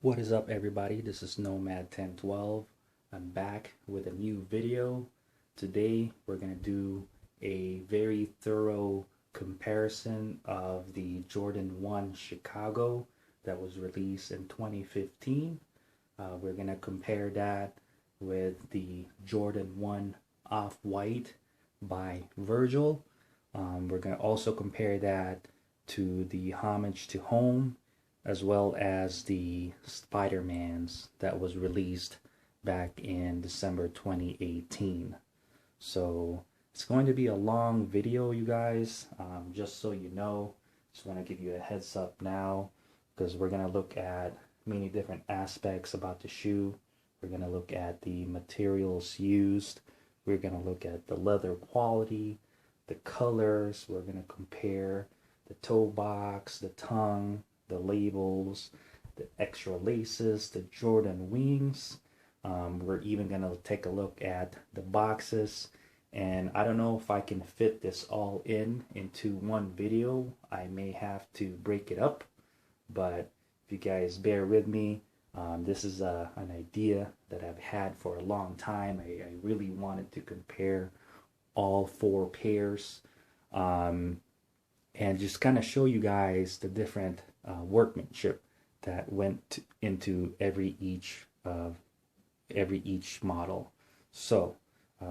What is up, everybody? This is Nomad 1012. I'm back with a new video. Today we're going to do a very thorough comparison of the Jordan 1 Chicago that was released in 2015. We're going to compare that with the Jordan 1 Off-White by Virgil. We're going to also compare that to the Homage to Home, as well as the Spider-Mans that was released back in December 2018. So it's going to be a long video, you guys, just so you know. Just want to give you a heads up now, because we're going to look at many different aspects about the shoe. We're going to look at the materials used. We're going to look at the leather quality, the colors. We're going to compare the toe box, the tongue, the labels, the extra laces, the Jordan wings. We're even going to take a look at the boxes. And I don't know if I can fit this all into one video. I may have to break it up. But if you guys bear with me, this is an idea that I've had for a long time. I really wanted to compare all four pairs. And just kind of show you guys the different workmanship that went into every each model. So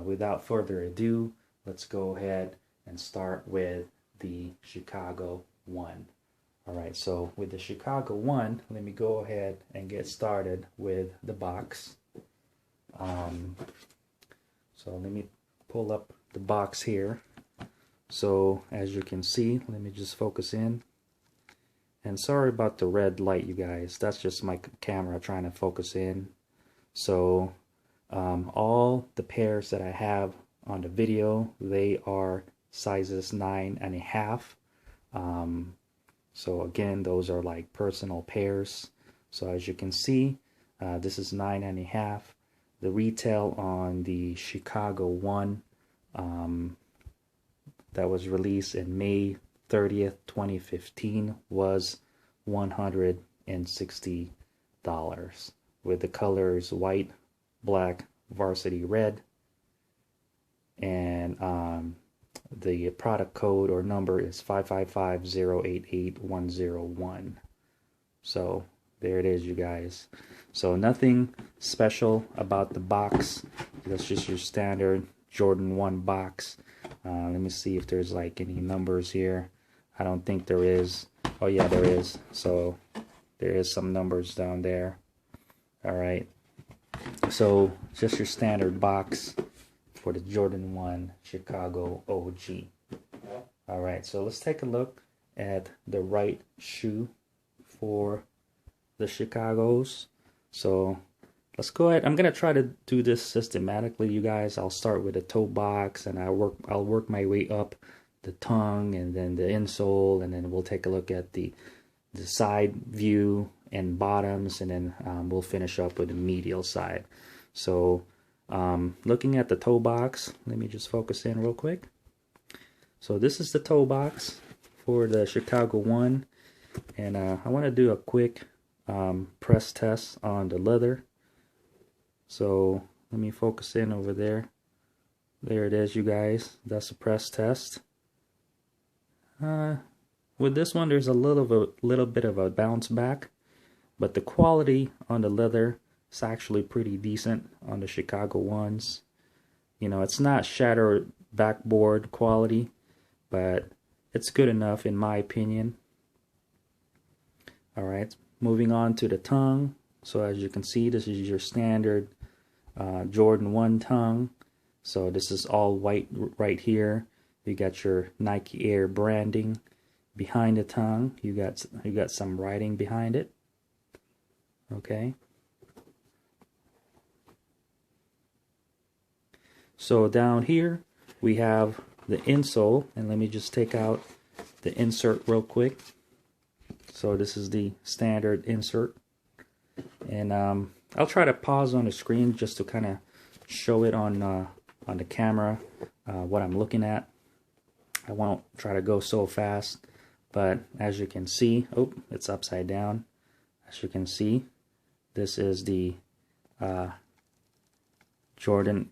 without further ado, let's go ahead and start with the Chicago 1. Alright, so with the Chicago 1, let me go ahead and get started with the box. So let me pull up the box here. So as you can see, let me just focus in. And sorry about the red light, you guys. That's just my camera trying to focus in. So all the pairs that I have on the video, they are sizes 9.5. So again, those are like personal pairs. So as you can see, this is 9.5. The retail on the Chicago 1 that was released in May 30th, 2015 was $160, with the colors white, black, varsity red, and the product code or number is 555088101. So there it is, you guys. So nothing special about the box. That's just your standard Jordan 1 box. Let me see if there's like any numbers here. I don't think there is. Oh yeah, there is. So there is some numbers down there. Alright. So just your standard box for the Jordan 1 Chicago OG. Alright, so let's take a look at the right shoe for the Chicagos. So let's go ahead. I'm gonna try to do this systematically, you guys. I'll start with the toe box, and I'll work my way up the tongue, and then the insole, and then we'll take a look at the side view and bottoms, and then we'll finish up with the medial side. So looking at the toe box, let me just focus in real quick. So this is the toe box for the Chicago 1, and I want to do a quick press test on the leather. So let me focus in over there. There it is, you guys. That's a press test. With this one, there's a little bit of a bounce back, but the quality on the leather is actually pretty decent on the Chicago ones. You know, it's not shattered backboard quality, but it's good enough in my opinion. Alright, moving on to the tongue. So as you can see, this is your standard Jordan 1 tongue. So this is all white right here. You got your Nike Air branding behind the tongue. You got some writing behind it. Okay. So down here we have the insole, and let me just take out the insert real quick. So this is the standard insert, and I'll try to pause on the screen just to kind of show it on the camera what I'm looking at. I won't try to go so fast, but as you can see, oh, it's upside down. As you can see, This is the Jordan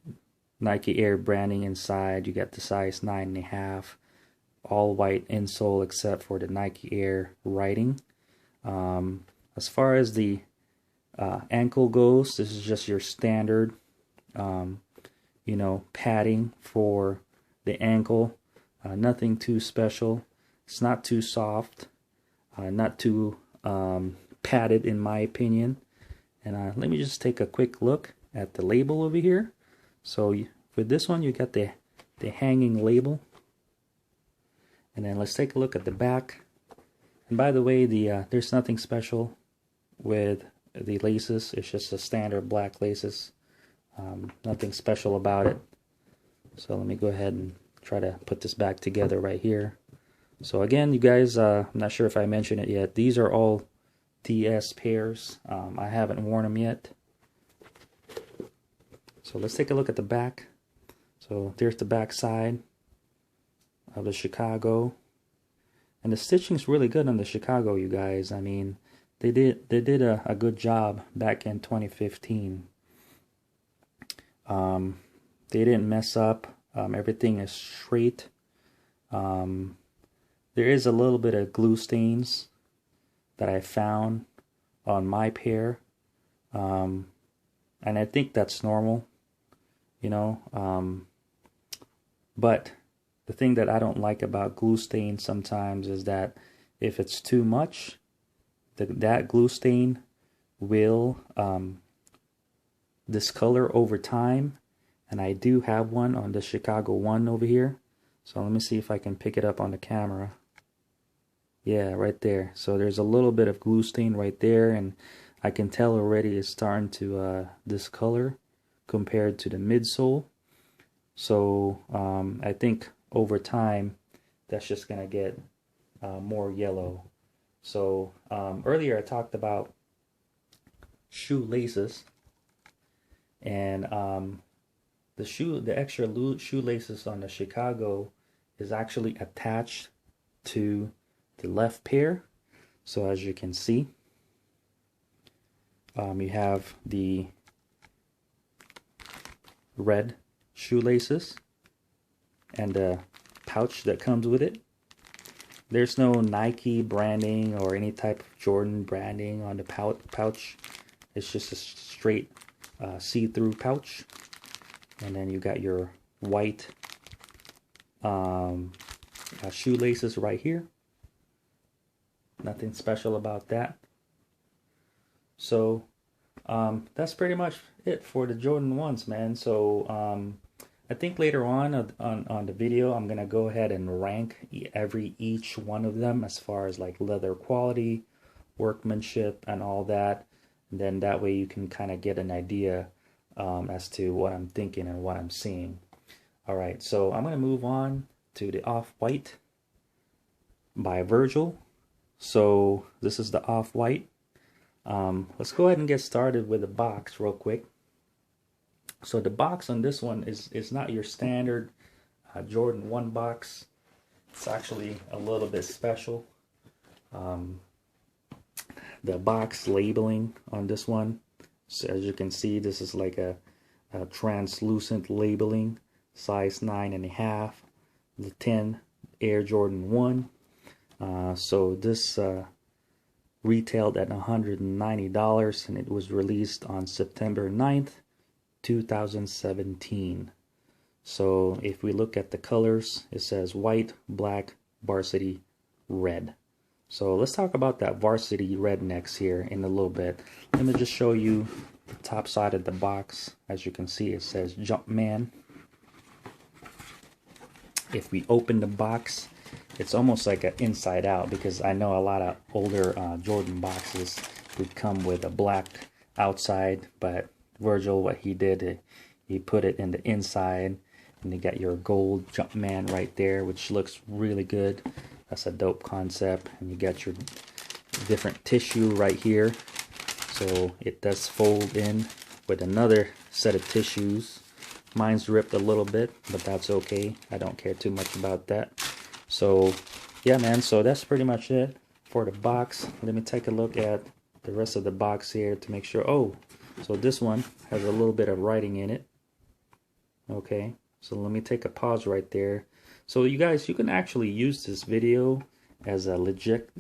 Nike Air branding inside. You got the size 9.5, all white insole except for the Nike Air writing. As far as the ankle goes, this is just your standard, you know, padding for the ankle. Nothing too special. It's not too soft, not too padded in my opinion. And let me just take a quick look at the label over here. So for this one, you got the hanging label. And then let's take a look at the back. And by the way, there's nothing special with the laces. It's just a standard black laces. Nothing special about it. So let me go ahead and try to put this back together right here. So again, you guys, I'm not sure if I mentioned it yet. These are all TS pairs. I haven't worn them yet. So let's take a look at the back. So there's the back side of the Chicago. And the stitching's really good on the Chicago, you guys. I mean, they did a good job back in 2015. They didn't mess up. Everything is straight. There is a little bit of glue stains that I found on my pair. And I think that's normal, you know. But the thing that I don't like about glue stains sometimes is that if it's too much, that glue stain will discolor over time. And I do have one on the Chicago 1 over here. So let me see if I can pick it up on the camera. Yeah, right there. So there's a little bit of glue stain right there, and I can tell already it's starting to discolor compared to the midsole. So I think over time that's just gonna get more yellow. So earlier I talked about shoelaces, and the extra shoelaces on the Chicago is actually attached to the left pair. So as you can see, you have the red shoelaces and the pouch that comes with it. There's no Nike branding or any type of Jordan branding on the pouch. It's just a straight see-through pouch. And then you got your white shoelaces right here. Nothing special about that. So that's pretty much it for the Jordan 1s, man. So I think later on the video, I'm gonna go ahead and rank each one of them as far as like leather quality, workmanship, and all that. And then that way you can kind of get an idea as to what I'm thinking and what I'm seeing. All right, so I'm gonna move on to the Off-White by Virgil. So this is the Off-White. Let's go ahead and get started with the box real quick. So the box on this one is not your standard Jordan 1 box. It's actually a little bit special. The box labeling on this one, so as you can see, this is like a translucent labeling, size 9.5, the 10 Air Jordan 1. So this retailed at $190, and it was released on September 9th, 2017. So if we look at the colors, it says white, black, varsity, red. So let's talk about that varsity red next here in a little bit. Let me just show you the top side of the box. As you can see, it says Jumpman. If we open the box, it's almost like an inside out, because I know a lot of older Jordan boxes would come with a black outside, but Virgil, what he did, he put it in the inside, and you got your gold Jumpman right there, which looks really good. That's a dope concept. And you got your different tissue right here, so it does fold in with another set of tissues. Mine's ripped a little bit, but that's okay. I don't care too much about that. So yeah, man, so that's pretty much it for the box. Let me take a look at the rest of the box here to make sure. Oh, so this one has a little bit of writing in it. Okay, so let me take a pause right there. So you guys, you can actually use this video as a legit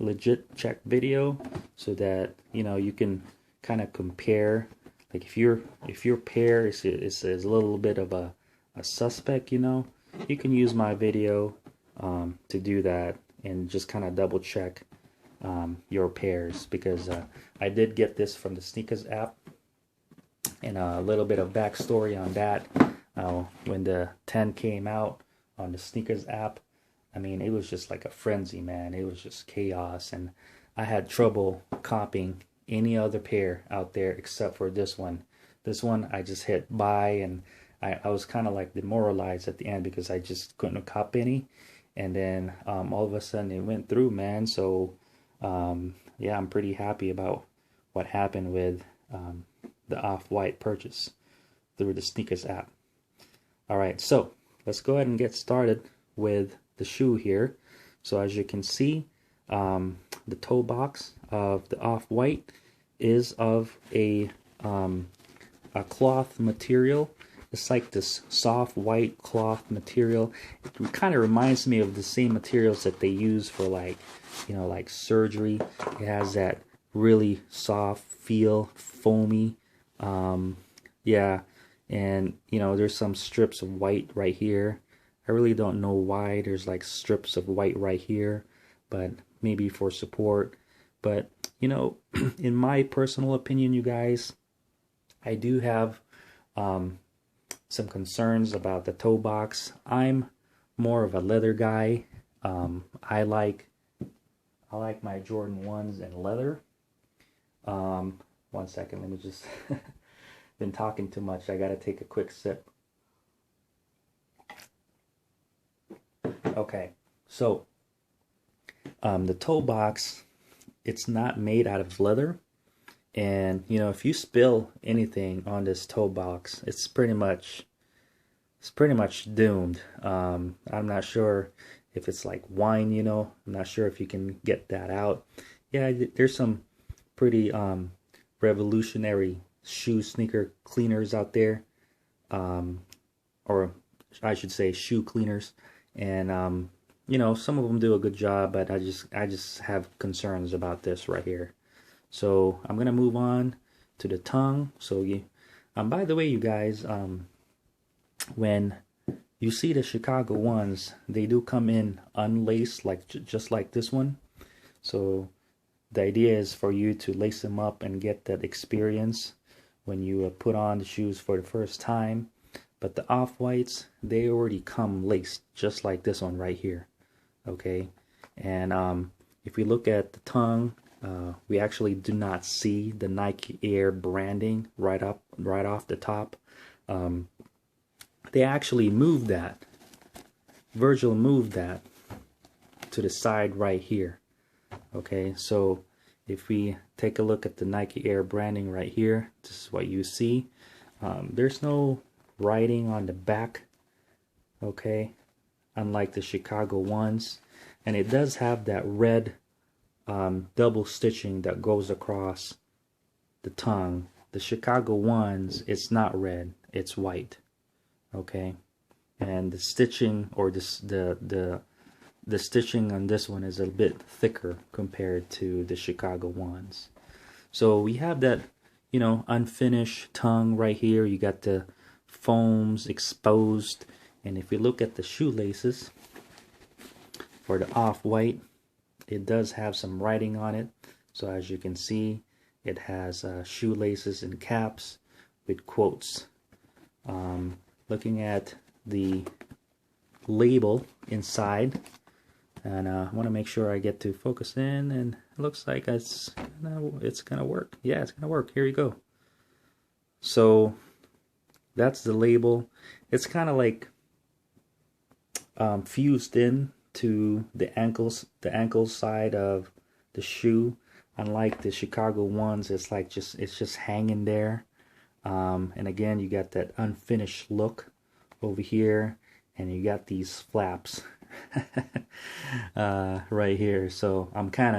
check video, so that you can kind of compare. Like if your pair is a little bit of a suspect, you can use my video to do that and just kind of double check your pairs, because I did get this from the SNKRS app. And a little bit of backstory on that. When the 10 came out on the SNKRS app, I mean, it was just like a frenzy, man. It was just chaos, and I had trouble copying any other pair out there except for this one. This one I just hit buy, and I was kind of like demoralized at the end because I just couldn't copy any. And then all of a sudden it went through, man. So yeah, I'm pretty happy about what happened with the Off-White purchase through the SNKRS app. Alright, so let's go ahead and get started with the shoe here. So as you can see, the toe box of the Off-White is of a cloth material. It's like this soft white cloth material. It kind of reminds me of the same materials that they use for like surgery. It has that really soft feel, foamy. Yeah, and there's some strips of white right here. I really don't know why there's like strips of white right here, but maybe for support. But in my personal opinion, you guys, I do have some concerns about the toe box. I'm more of a leather guy. I like my Jordan 1s in leather. 1 second, let me just been talking too much. I gotta take a quick sip. Okay, so the toe box, it's not made out of leather, and if you spill anything on this toe box, it's pretty much doomed. I'm not sure if it's like wine, I'm not sure if you can get that out. Yeah, there's some pretty revolutionary sneaker cleaners out there, or I should say shoe cleaners, and some of them do a good job, but I just have concerns about this right here. So I'm gonna move on to the tongue. So by the way, you guys, when you see the Chicago 1s, they do come in unlaced, like just like this one. So the idea is for you to lace them up and get that experience when you put on the shoes for the first time. But the Off-Whites, they already come laced, just like this one right here. Okay, and if we look at the tongue, we actually do not see the Nike Air branding right off the top. They actually moved that. Virgil moved that to the side right here. Okay, so if we take a look at the Nike Air branding right here, this is what you see. There's no writing on the back, okay, unlike the Chicago 1s, and it does have that red double stitching that goes across the tongue. The Chicago 1s, it's not red, it's white, okay, and the stitching, or the stitching on this one is a bit thicker compared to the Chicago 1s. So we have that, unfinished tongue right here. You got the foams exposed, and if you look at the shoelaces for the Off-White, it does have some writing on it. So as you can see, it has shoelaces and caps with quotes. Looking at the label inside, and I want to make sure I get to focus in, and it looks like it's gonna work. Yeah, it's gonna work. Here you go. So that's the label. It's kind of like fused in to the ankle side of the shoe. Unlike the Chicago 1s, it's just hanging there. And again, you got that unfinished look over here, and you got these flaps right here. So I'm kind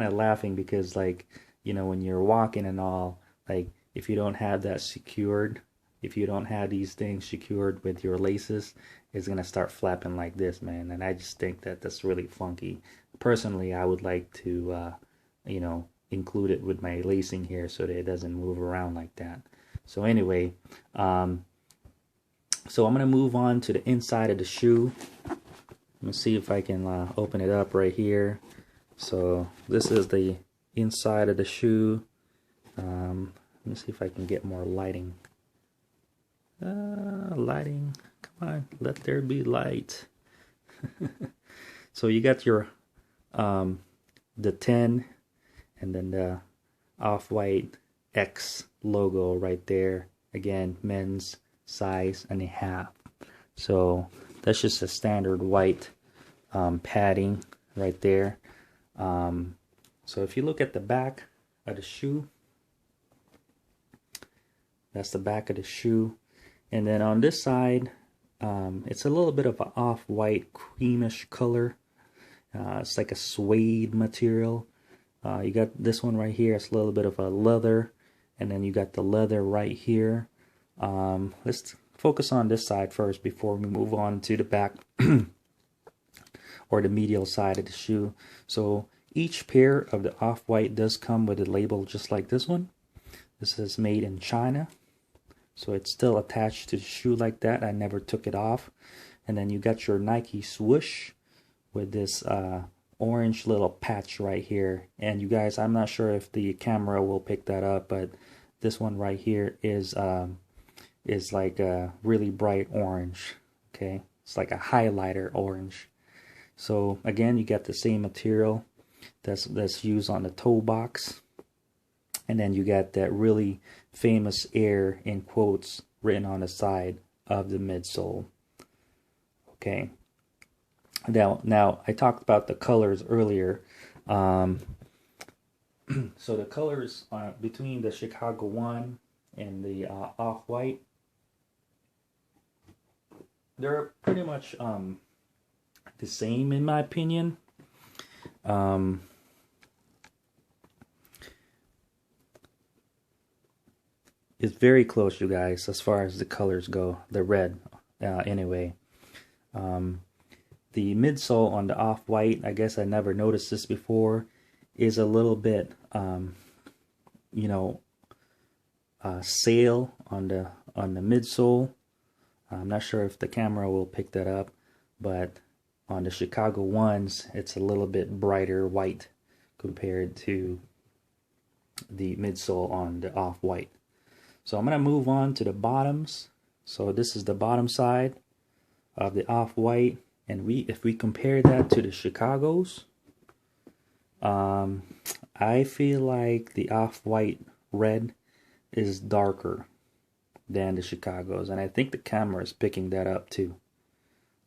of laughing because, like, you know, when you're walking and all, like if you don't have that secured, if you don't have these things secured with your laces, it's gonna start flapping like this, man. And I just think that that's really funky. Personally, I would like to, you know, include it with my lacing here so that it doesn't move around like that. So anyway, so I'm gonna move on to the inside of the shoe. Let me see if I can open it up right here. So this is the inside of the shoe. Let me see if I can get more lighting. Lighting, come on, let there be light. So you got your the 10 and then the Off-White X logo right there. Again, men's size and a half. So that's just a standard white padding right there. So if you look at the back of the shoe, that's the back of the shoe. And then on this side, it's a little bit of an off-white creamish color. It's like a suede material. You got this one right here. It's a little bit of a leather. And then you got the leather right here. Let's focus on this side first before we move on to the back or the medial side of the shoe. So each pair of the Off-White does come with a label just like this one. This is made in China. So it's still attached to the shoe like that. I never took it off. And then you got your Nike swoosh with this orange little patch right here. And you guys, I'm not sure if the camera will pick that up, but this one right here is like a really bright orange. Okay, it's like a highlighter orange. So again, you get the same material that's used on the toe box. And then you got that really famous Air in quotes written on the side of the midsole. Okay. Now I talked about the colors earlier. So the colors between the Chicago 1 and the Off-White, they're pretty much the same in my opinion. It's very close, you guys, as far as the colors go. The red, anyway. The midsole on the Off-White, I guess I never noticed this before, is a little bit, you know, sail on the midsole. I'm not sure if the camera will pick that up, but on the Chicago 1s, it's a little bit brighter white compared to the midsole on the Off-White. So I'm going to move on to the bottoms. So this is the bottom side of the Off-White, and if we compare that to the Chicago's, I feel like the Off-White red is darker than the Chicago's, and I think the camera is picking that up too.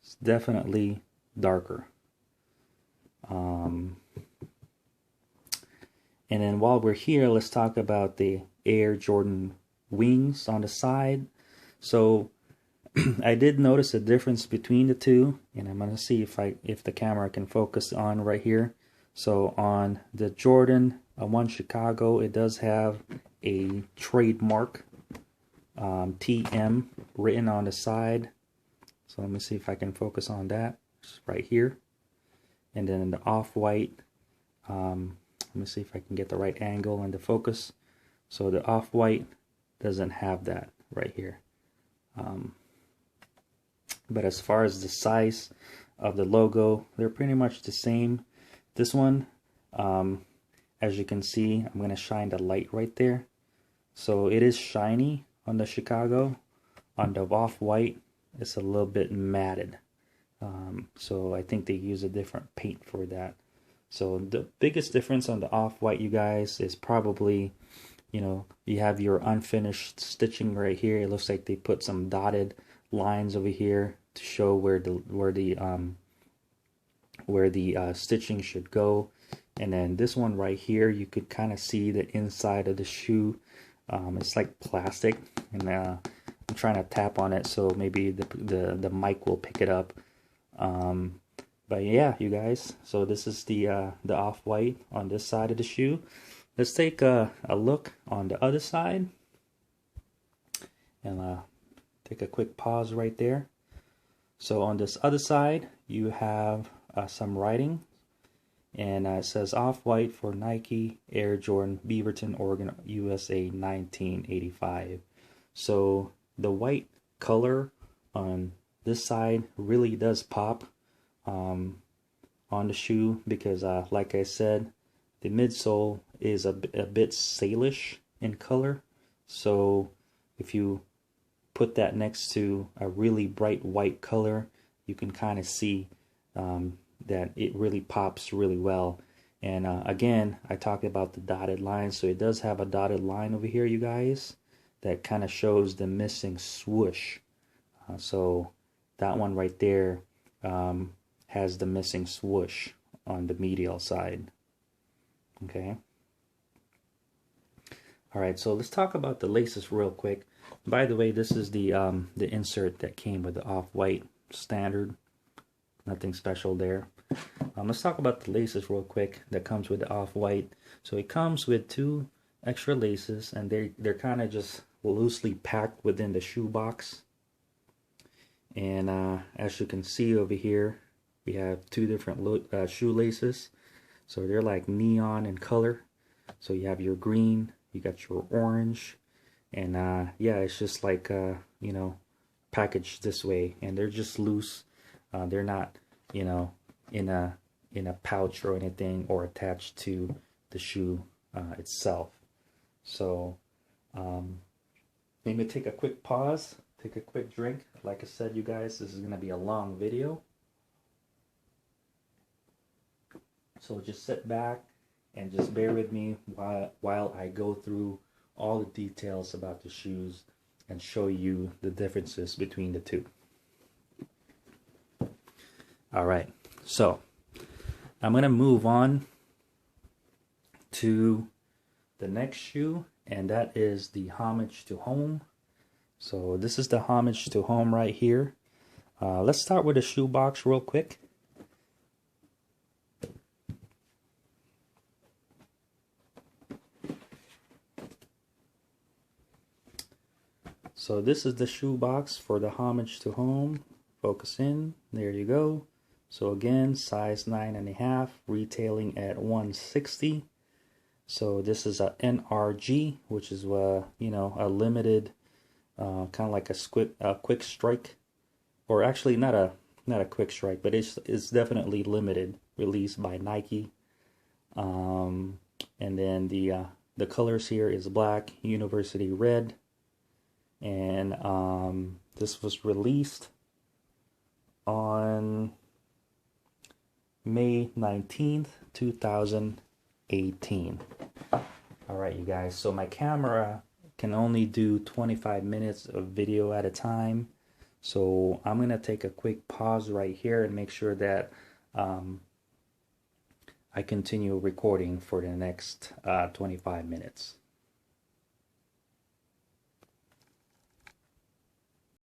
It's definitely darker. And then while we're here, let's talk about the Air Jordan wings on the side. So I did notice a difference between the two, and I'm gonna see if the camera can focus on right here. So on the Jordan 1 Chicago, it does have a trademark TM written on the side. So let me see if I can focus on that. It's right here. And then in the Off-White, let me see if I can get the right angle and the focus. So the Off-White doesn't have that right here. But as far as the size of the logo, they're pretty much the same. This one, as you can see, I'm going to shine the light right there. So it is shiny on the Chicago. On the Off-White, it's a little bit matted. So I think they use a different paint for that. So the biggest difference on the Off-White, you guys, is probably, you know, you have your unfinished stitching right here. It looks like they put some dotted lines over here to show where the stitching should go. And then this one right here, you could kind of see the inside of the shoe. It's like plastic, and I'm trying to tap on it so maybe the mic will pick it up. But yeah, you guys, so this is the Off-White on this side of the shoe. let's take a look on the other side, and take a quick pause right there. So on this other side, you have some writing, and it says Off-White for Nike Air Jordan Beaverton, Oregon, USA 1985. So the white color on this side really does pop on the shoe because like I said, the midsole is a bit salish in color. So if you put that next to a really bright white color, you can kind of see that it really pops really well. And again, I talked about the dotted line, so it does have a dotted line over here, you guys, that kind of shows the missing swoosh. So that one right there has the missing swoosh on the medial side. Okay. All right, so let's talk about the laces real quick. By the way, this is the insert that came with the Off-White standard. Nothing special there. Let's talk about the laces real quick that comes with the Off-White. So it comes with 2 extra laces, and they're kind of just loosely packed within the shoe box. And as you can see over here, we have 2 different shoelaces. So they're like neon in color. So you have your green, you got your orange, and yeah, it's just like you know, packaged this way, and they're just loose. They're not, you know, in a pouch or anything, or attached to the shoe itself. So maybe take a quick pause, take a quick drink. Like I said, you guys, this is gonna be a long video, so just sit back and just bear with me while I go through all the details about the shoes and show you the differences between the two. All right, so I'm going to move on to the next shoe, and that is the Homage to Home. So this is the Homage to Home right here. Let's start with the shoe box real quick. So this is the shoe box for the Homage to Home. Focus in. There you go. So again, size 9.5, retailing at $160. So this is a NRG, which is you know, a limited, kind of like a quick strike, or actually not a quick strike, but it's definitely limited, released by Nike. And then the colors here is black, university red. And this was released on May 19th, 2018. Alright, you guys, so my camera can only do 25 minutes of video at a time. So I'm going to take a quick pause right here and make sure that I continue recording for the next 25 minutes.